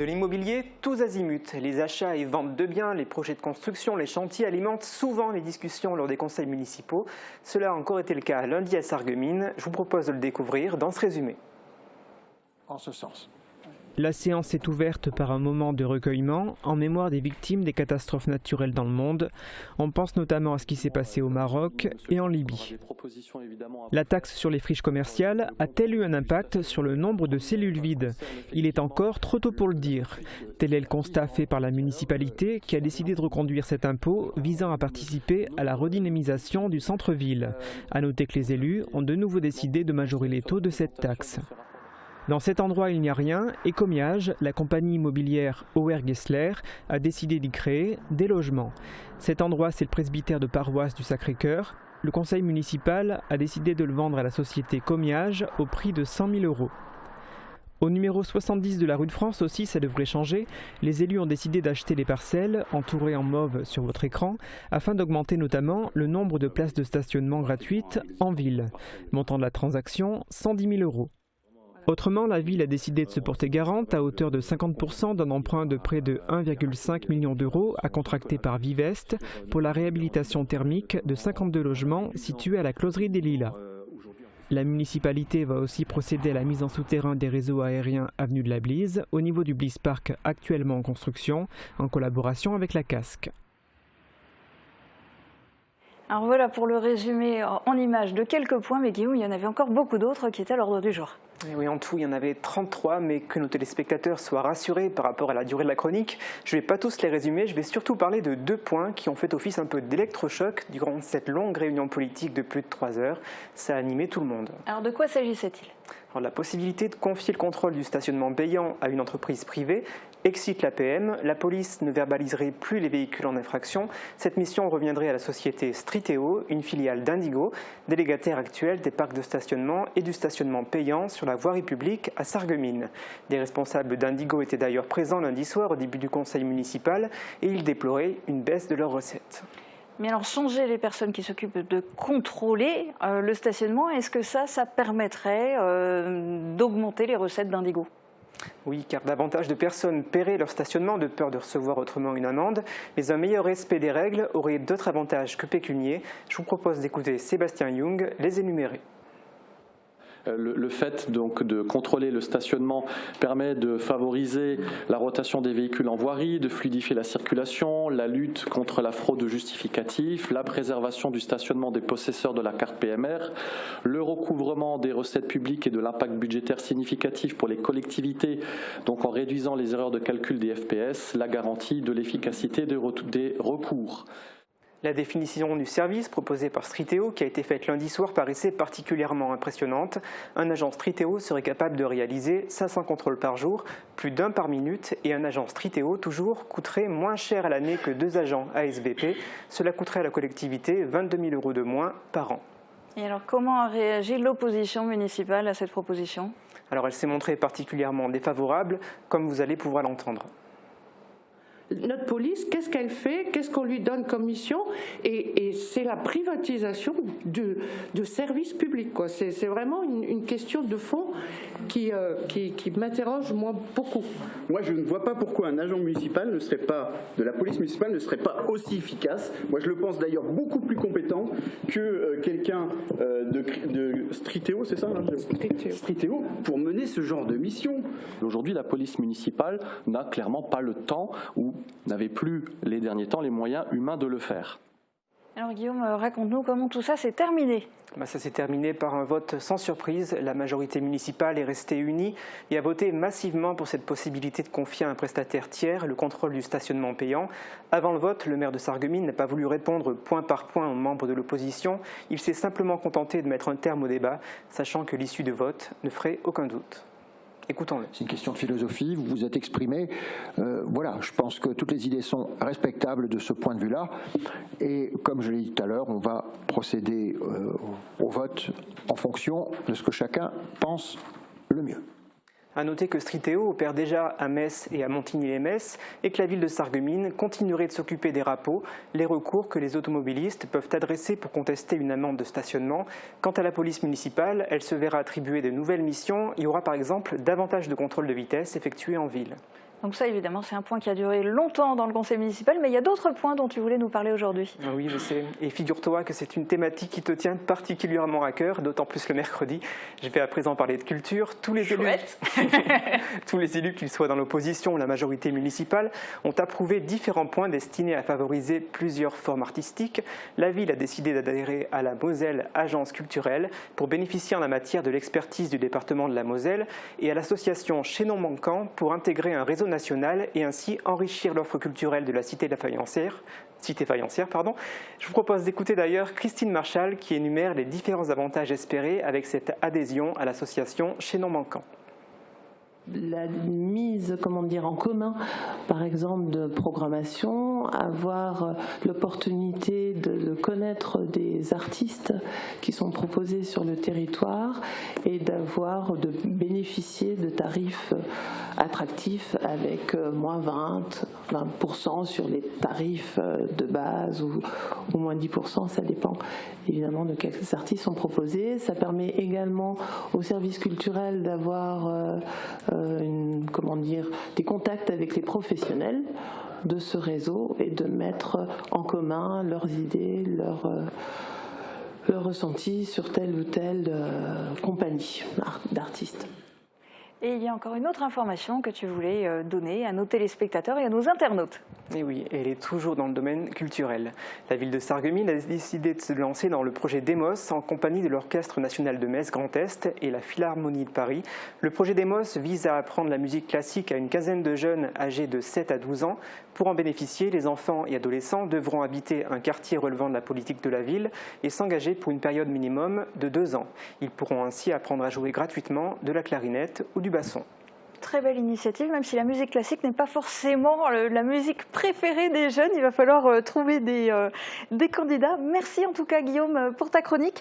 De l'immobilier, tous azimuts. Les achats et ventes de biens, les projets de construction, les chantiers alimentent souvent les discussions lors des conseils municipaux. Cela a encore été le cas lundi à Sarreguemines. Je vous propose de le découvrir dans ce résumé. En ce sens. La séance est ouverte par un moment de recueillement en mémoire des victimes des catastrophes naturelles dans le monde. On pense notamment à ce qui s'est passé au Maroc et en Libye. La taxe sur les friches commerciales a-t-elle eu un impact sur le nombre de cellules vides? Il est encore trop tôt pour le dire. Tel est le constat fait par la municipalité qui a décidé de reconduire cet impôt visant à participer à la redynamisation du centre-ville. À noter que les élus ont de nouveau décidé de majorer les taux de cette taxe. Dans cet endroit, il n'y a rien et Comiage, la compagnie immobilière Auer Gessler, a décidé d'y créer des logements. Cet endroit, c'est le presbytère de paroisse du Sacré-Cœur. Le conseil municipal a décidé de le vendre à la société Comiage au prix de 100 000 €. Au numéro 70 de la rue de France aussi, ça devrait changer. Les élus ont décidé d'acheter les parcelles, entourées en mauve sur votre écran, afin d'augmenter notamment le nombre de places de stationnement gratuites en ville. Montant de la transaction, 110 000 €. Autrement, la ville a décidé de se porter garante à hauteur de 50% d'un emprunt de près de 1,5 million d'euros à contracter par Vivest pour la réhabilitation thermique de 52 logements situés à la Closerie des Lilas. La municipalité va aussi procéder à la mise en souterrain des réseaux aériens avenue de la Blise au niveau du Blise Park actuellement en construction en collaboration avec la Casque. Alors voilà pour le résumé en images de quelques points, mais Guillaume, il y en avait encore beaucoup d'autres qui étaient à l'ordre du jour. Et oui, en tout, il y en avait 33, mais que nos téléspectateurs soient rassurés par rapport à la durée de la chronique. Je ne vais pas tous les résumer, je vais surtout parler de 2 points qui ont fait office un peu d'électrochoc durant cette longue réunion politique de plus de 3 heures. Ça a animé tout le monde. Alors de quoi s'agissait-il ? Alors, la possibilité de confier le contrôle du stationnement payant à une entreprise privée excite l'APM. La police ne verbaliserait plus les véhicules en infraction. Cette mission reviendrait à la société Striteo, une filiale d'Indigo, délégataire actuel des parcs de stationnement et du stationnement payant sur la voirie publique à Sarreguemines. Des responsables d'Indigo étaient d'ailleurs présents lundi soir au début du conseil municipal et ils déploraient une baisse de leurs recettes. Mais alors, changer les personnes qui s'occupent de contrôler le stationnement, est-ce que ça permettrait d'augmenter les recettes d'Indigo ? Oui, car davantage de personnes paieraient leur stationnement de peur de recevoir autrement une amende, mais un meilleur respect des règles aurait d'autres avantages que pécuniaires. Je vous propose d'écouter Sébastien Young les énumérer. Le fait donc de contrôler le stationnement permet de favoriser la rotation des véhicules en voirie, de fluidifier la circulation, la lutte contre la fraude justificative, la préservation du stationnement des possesseurs de la carte PMR, le recouvrement des recettes publiques et de l'impact budgétaire significatif pour les collectivités, donc en réduisant les erreurs de calcul des FPS, la garantie de l'efficacité des recours. La définition du service proposée par Striteo, qui a été faite lundi soir, paraissait particulièrement impressionnante. Un agent Striteo serait capable de réaliser 500 contrôles par jour, plus d'1 par minute, et un agent Striteo, toujours, coûterait moins cher à l'année que 2 agents ASVP. Cela coûterait à la collectivité 22 000 € de moins par an. Et alors, comment a réagi l'opposition municipale à cette proposition ? Alors, elle s'est montrée particulièrement défavorable, comme vous allez pouvoir l'entendre. Notre police, qu'est-ce qu'elle fait? Qu'est-ce qu'on lui donne comme mission? Et c'est la privatisation de services publics, quoi. C'est vraiment une question de fond qui m'interroge, moi, beaucoup. Moi, je ne vois pas pourquoi un agent municipal de la police municipale ne serait pas aussi efficace. Moi, je le pense d'ailleurs beaucoup plus compétent que quelqu'un de Striteo, c'est ça hein, Striteo, pour mener ce genre de mission. Aujourd'hui, la police municipale n'a clairement pas le temps ou n'avait plus les derniers temps les moyens humains de le faire. Alors Guillaume, raconte-nous comment tout ça s'est terminé. Ça s'est terminé par un vote sans surprise. La majorité municipale est restée unie et a voté massivement pour cette possibilité de confier à un prestataire tiers le contrôle du stationnement payant. Avant le vote, le maire de Sarreguemines n'a pas voulu répondre point par point aux membres de l'opposition. Il s'est simplement contenté de mettre un terme au débat, sachant que l'issue de vote ne ferait aucun doute. Écoutons-le. C'est une question de philosophie, vous vous êtes exprimé. Voilà, je pense que toutes les idées sont respectables de ce point de vue-là. Et comme je l'ai dit tout à l'heure, on va procéder au vote en fonction de ce que chacun pense le mieux. À noter que Striteo opère déjà à Metz et à Montigny-lès-Metz et que la ville de Sarreguemines continuerait de s'occuper des rapports, les recours que les automobilistes peuvent adresser pour contester une amende de stationnement. Quant à la police municipale, elle se verra attribuer de nouvelles missions. Il y aura par exemple davantage de contrôles de vitesse effectués en ville. Donc ça, évidemment, c'est un point qui a duré longtemps dans le conseil municipal, mais il y a d'autres points dont tu voulais nous parler aujourd'hui. Oui, je sais. Et figure-toi que c'est une thématique qui te tient particulièrement à cœur, d'autant plus le mercredi. Je vais à présent parler de culture. Tous les élus, qu'ils soient dans l'opposition ou la majorité municipale, ont approuvé différents points destinés à favoriser plusieurs formes artistiques. La ville a décidé d'adhérer à la Moselle Agence culturelle pour bénéficier en la matière de l'expertise du département de la Moselle et à l'association Chaînon Manquant pour intégrer un réseau national et ainsi enrichir l'offre culturelle de la cité faïencière. Je vous propose d'écouter d'ailleurs Christine Marchal qui énumère les différents avantages espérés avec cette adhésion à l'association Chaînon Manquant. La mise, en commun, par exemple, de programmation, avoir l'opportunité de connaître des artistes qui sont proposés sur le territoire et de bénéficier de tarifs attractifs avec moins 20% sur les tarifs de base ou moins 10%, ça dépend évidemment de quels artistes sont proposés. Ça permet également aux services culturels d'avoir des contacts avec les professionnels de ce réseau et de mettre en commun leurs idées, leurs ressentis sur telle ou telle compagnie d'artistes. Et il y a encore une autre information que tu voulais donner à nos téléspectateurs et à nos internautes. Et oui, elle est toujours dans le domaine culturel. La ville de Sarreguemines a décidé de se lancer dans le projet Demos en compagnie de l'Orchestre national de Metz Grand Est et la Philharmonie de Paris. Le projet Demos vise à apprendre la musique classique à une quinzaine de jeunes âgés de 7 à 12 ans. Pour en bénéficier, les enfants et adolescents devront habiter un quartier relevant de la politique de la ville et s'engager pour une période minimum de 2 ans. Ils pourront ainsi apprendre à jouer gratuitement de la clarinette ou du basson. Très belle initiative, même si la musique classique n'est pas forcément la musique préférée des jeunes. Il va falloir trouver des candidats. Merci en tout cas Guillaume pour ta chronique.